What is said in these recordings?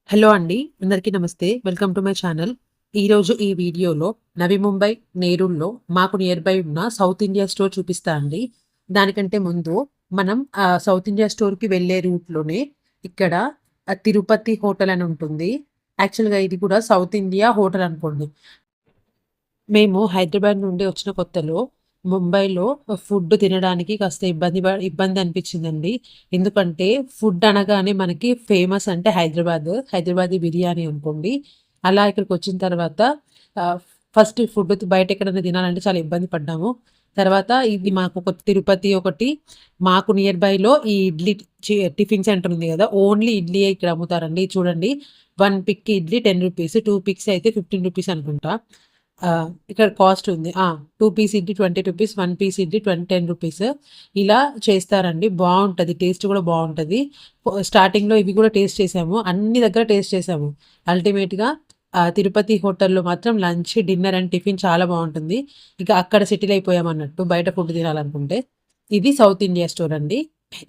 Hello అండి. అందరికీ నమస్తే. Welcome to my channel. ఈరోజు ఈ వీడియోలో నవి ముంబై, నేరూల్లో మాకు నియర్ బై ఉన్న సౌత్ ఇండియా స్టోర్ చూపిస్తా అండి. దానికంటే ముందు మనం సౌత్ ఇండియా స్టోర్‌కి వెళ్ళే రూట్‌లోనే ఇక్కడ తిరుపతి హోటల్ అని ఉంటుంది. యాక్చువల్‌గా ఇది కూడా సౌత్ ఇండియా హోటల్ అనుకోండి. మేము హైదరాబాద్ నుండి వచ్చిన కొత్తలో ముంబైలో ఫుడ్ తినడానికి కాస్త ఇబ్బంది అనిపించిందండి. ఎందుకంటే ఫుడ్ అనగానే మనకి ఫేమస్ అంటే హైదరాబాదీ బిర్యానీ అనుకోండి. అలా ఇక్కడికొచ్చిన తర్వాత ఆహ్, ఫస్ట్ ఫుడ్ బయట ఎక్కడైనా తినాలంటే చాలా ఇబ్బంది పడ్డాము. తర్వాత ఇది మాకు ఒక తిరుపతి ఒకటి, మాకు నియర్ బైలో ఈ ఇడ్లీ టిఫిన్ సెంటర్ ఉంది గదా! ఓన్లీ ఇడ్లీయే ఇక్కడ అమ్ముతారండి. చూడండి, 1 పిక్ ఇడ్లీ రూ. 10, 2 పిక్స్ అయితే రూ. 15 అనుకుంటా. ఇక్కడ కాస్ట్ ఉంది. 2 పీస్ ఇడ్లీ రూ. 20, 1 పీస్ ఇడ్లీ రూ. 10 ఇలా చేస్తారండి. బావుంటది. టేస్ట్ కూడా బావుంటది. స్టార్టింగ్‌లో ఇవి కూడా టేస్ట్ చేసాము. అన్ని దగ్గర టేస్ట్ చేసాము. అల్టిమేట్‌గా తిరుపతి హోటల్‌లో మాత్రం లంచ్, డిన్నర్ అండ్ టిఫిన్ చాలా బావుంటుంది. ఇక అక్కడ సెటిల్ అయిపోయామన్నట్టు బయట ఫుడ్ తినాలనుకుంటే. ఇది సౌత్ ఇండియా స్టోర్ అండి.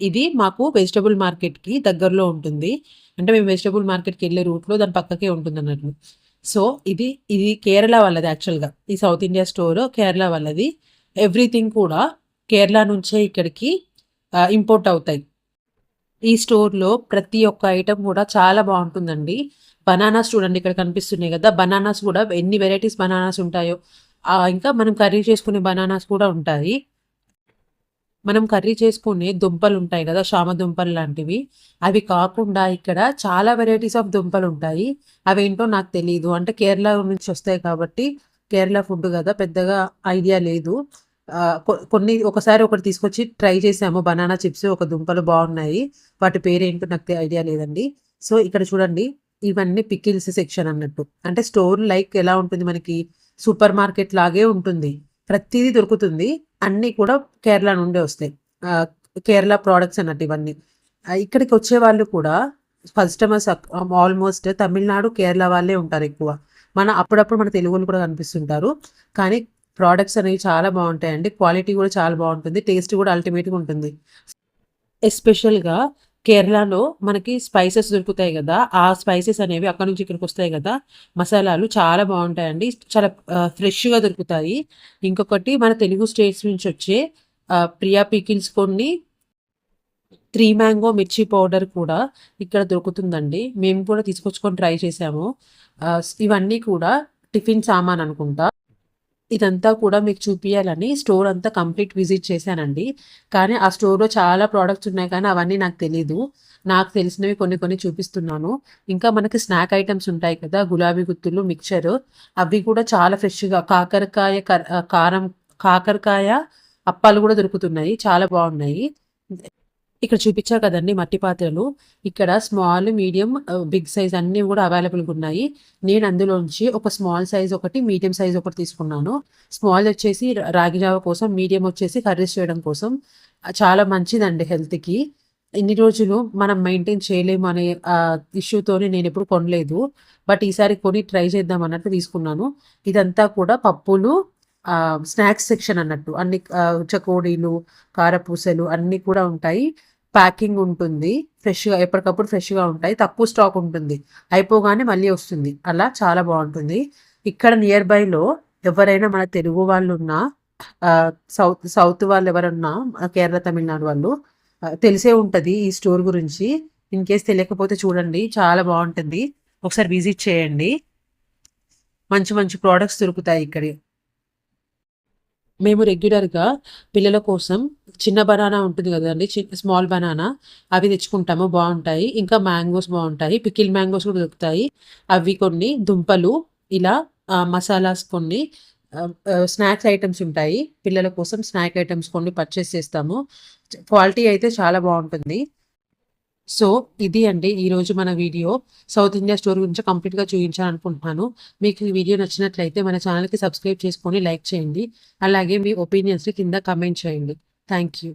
ఇది మాకు వెజిటబుల్ మార్కెట్‌కి దగ్గరలో ఉంటుంది. అంటే మేము వెజిటబుల్ మార్కెట్‌కెళ్ళే రూట్‌లో దాని పక్కకే ఉంటుందన్నట్లు. సో, ఇది కేరళ వాళ్ళది యాక్చువల్‌గా. ఈ సౌత్ ఇండియా స్టోర్ కేరళ వాళ్ళది. ఎవ్రీథింగ్ కూడా కేరళ నుంచే ఇక్కడికి ఇంపోర్ట్ అవుతాయి. ఈ స్టోర్‌లో ప్రతి ఒక్క ఐటెమ్ కూడా చాలా బావుంటుందండి. బనానాస్ చూడండి, ఇక్కడ కనిపిస్తున్నాయి గదా! బనానాస్ గూడా ఎన్ని వెరైటీస్ బనానాస్ ఉంటాయో. ఇంకా మనం కర్రీ చేసుకునే బనానాస్ కూడా ఉంటాయి. మనం కర్రీ చేసుకునే దుంపలుంటాయి గదా! చామ దుంపలు లాంటివి. అవి కాకుండా ఇక్కడ చాలా వెరైటీస్ ఆఫ్ దుంపలుంటాయి. అవేంటో నాకు తెలీదు. అంటే కేరళ నుంచి వస్తాయి కాబట్టి, కేరళ ఫుడ్ గదా! పెద్దగా ఐడియా లేదు. కొన్ని ఒకసారి ఒకటి తీసుకొచ్చి ట్రై చేసాము. బనానా చిప్స్, ఒక దుంపలు బావున్నాయి. వాటి పేరేంటో నాకు ఐడియా లేదండి. సో, ఇక్కడ చూడండి, ఇవన్నీ పికిల్స్ సెక్షన్ అన్నట్టు. అంటే స్టోర్ లైక్ ఎలా ఉంటుంది మనకి, సూపర్ మార్కెట్ లాగే ఉంటుంది. ప్రతీదీ దొరుకుతుంది. అన్నీ కూడా కేరళ నుండే వస్తాయి. ఆహ్, కేరళ ప్రొడక్ట్స్ అన్నట్టు ఇవన్నీ. ఇక్కడికొచ్చే వాళ్ళు కూడా కస్టమర్స్ ఆల్మోస్ట్ తమిళనాడు, కేరళ వాళ్ళే ఉంటారెక్కువ. అప్పుడప్పుడు మన తెలుగోళ్ళు కూడా కనిపిస్తుంటారు. కానీ ప్రొడక్ట్స్ అనేవి చాలా బావుంటాయండి. క్వాలిటీ కూడా చాలా బావుంటుంది. టేస్ట్ కూడా అల్టిమేట్‌గా ఉంటుంది. ఎస్పెషల్‌గా కేరళలో మనకి స్పైసెస్ దొరుకుతాయి గదా! ఆ స్పైసెస్ అనేవి అక్కడి నుంచి ఇక్కడికొస్తాయి గదా! మసాలాలు చాలా బావుంటాయండి. చాలా ఫ్రెష్‌గా దొరుకుతాయి. ఇంకొకటి మన తెలుగు స్టేట్స్ నుంచొచ్చే ప్రియా పికిల్స్ కొన్ని, 3 మ్యాంగో మిర్చి పౌడర్ కూడా ఇక్కడ దొరుకుతుందండి. మేము కూడా తీసుకొచ్చుకొని ట్రై చేసాము. ఇవన్నీ కూడా టిఫిన్ సామాన్ అనుకుంటా. ఇదంతా కూడా మీకు చూపియాలని స్టోర్ అంతా కంప్లీట్ విజిట్ చేశానండి. కానీ ఆ స్టోర్‌లో చాలా ప్రొడక్ట్స్ ఉన్నాయి కానీ అవన్నీ నాకు తెలీదు. నాకు తెలిసినవి కొన్ని కొన్ని చూపిస్తున్నాను. ఇంకా మనకి స్నాక్ ఐటెమ్స్ ఉంటాయి కదా! గులాబీ గుత్తులు, మిక్చరు, అవి కూడా చాలా ఫ్రెష్‌గా కాకరకాయ అప్పాలు కూడా దొరుకుతున్నాయి. చాలా బావున్నాయి. ఇక్కడ చూపిచ్చా కదండీ మట్టి పాత్రలు. ఇక్కడ స్మాల్, మీడియం, బిగ్ సైజ్ అన్నీ గూడా అవైలబుల్‌గా ఉన్నాయి. నేను అందులోంచి ఒక స్మాల్ సైజ్ ఒకటి, మీడియం సైజ్ ఒకటి తీసుకున్నాను. స్మాల్ వచ్చేసి రాగి జావ కోసం, మీడియం వచ్చేసి కర్రీస్ చేయడం కోసం. చాలా మంచిదండి హెల్త్‌కి. ఇన్ని రోజులు మనం మెయింటైన్ చేయలేము అనే ఇష్యూతోని నేనెప్పుడు కొనలేదు. బట్ ఈసారి కొని ట్రై చేద్దాం అన్నట్టు తీసుకున్నాను. ఇదంతా కూడా పప్పులు, స్నాక్స్ సెక్షన్ అన్నట్టు. అన్ని చకోడీలు, కారపూసలు అన్నీ కూడా ఉంటాయి. ప్యాకింగ్ ఉంటుంది. ఎప్పటికప్పుడు ఫ్రెష్‌గా ఉంటాయి. తక్కువ స్టాక్ ఉంటుంది. అయిపోగానే మళ్ళీ వస్తుంది. అలా చాలా బావుంటుంది. ఇక్కడ నియర్ బైలో ఎవరైనా మన తెలుగు వాళ్ళున్నా, సౌత్ వాళ్ళెవరున్నా, కేరళ, తమిళనాడు వాళ్ళు, తెలిసే ఉంటది ఈ స్టోర్ గురించి. ఇన్‌కేస్ తెలియకపోతే చూడండి, చాలా బావుంటుంది. ఒకసారి విజిట్ చేయండి. మంచి మంచి ప్రొడక్ట్స్ దొరుకుతాయి ఇక్కడ. మేము రెగ్యులర్‌గా పిల్లల కోసం చిన్న బనానా ఉంటుంది గదండీ! స్మాల్ బనానా అవి తెచ్చుకుంటాము, బావుంటాయి. ఇంకా మ్యాంగోస్ బావుంటాయి. పికిల్ మ్యాంగోస్ కూడా దొరుకుతాయి. అవి కొన్ని, దుంపలు, ఇలా మసాలాస్ కొన్ని, స్నాక్స్ ఐటెమ్స్ ఉంటాయి. పిల్లల కోసం స్నాక్ ఐటెమ్స్ కొన్ని పర్చేస్ చేస్తాము. క్వాలిటీ అయితే చాలా బావుంటుంది. సో, ఇది అండి ఈరోజు మన వీడియో. సౌత్ ఇండియా స్టోర్ గురించి కంప్లీట్‌గా చూయించాలనుకుంటున్నాను. మీకు ఈ వీడియో నచ్చినట్లయితే మన ఛానెల్‌కి సబ్స్క్రైబ్ చేసుకొని లైక్ చేయండి. అలాగే మీ ఒపీనియన్స్‌ని కింద కామెంట్ చేయండి. Thank you.